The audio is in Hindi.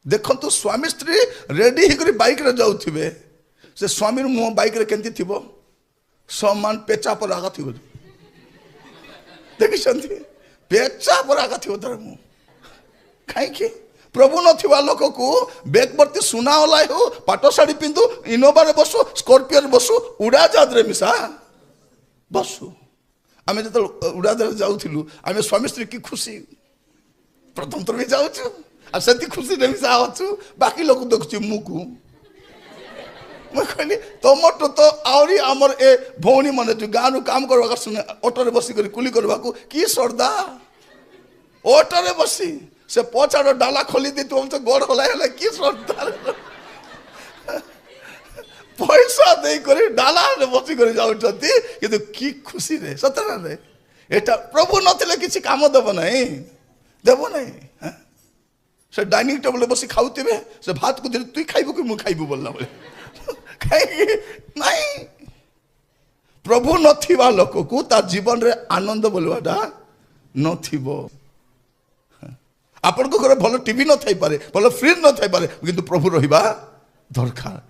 देखु स्वामी स्त्री रेडी होकर बाइक रे जाउथिबे से स्वामी मुह बाइक रे केंती थिबो समान पेचा पर आगा थिबो देखिसंती पेचा पर आगा थिबो तार मुह काई के प्रभु नथिबा लोक को बेक बर्ती सुना ओलाय हो पाटो साड़ी पिंदु इनोवा रे बसु स्कॉर्पियो रे बसु उड़ाजाहाज रे मिसा बसु आमे जत उड़ाजाहाज जाउथिलु आमे स्वामी स्त्री की खुशी प्रथम थर भी जाउछु आ सेती खुशी रे मिसा आछु बाकी लोक देखछु मुकु मैं कहली तमटो तो आउरी हमर ए भौणी माने जो गानु काम करबा सुने ऑटो रे बसी करी कुली करबा को की सरदा ऑटो रे बसी से पछाड़ डाला खोली दी तुम तो गोड़ हला कि सरदा पैसा दे करे डाला रे बसी करे जाउछती किंतु की खुशी रे सतरा रे एटा प्रभु नथिले किछि काम देबो नहीं से डाइनिंग टेबल बसी खाउतिबे से भात को दे तुई खाइबो कि मु खाइबो बोलला बोले नहीं प्रभु नथिबा लोक को तार जीवन रे आनंद बोलवाटा नथिबो आपन को घरे भलो टीवी न थाई पारे भलो फ्रिज न थाई पारे किंतु प्रभु रहिबा दरकार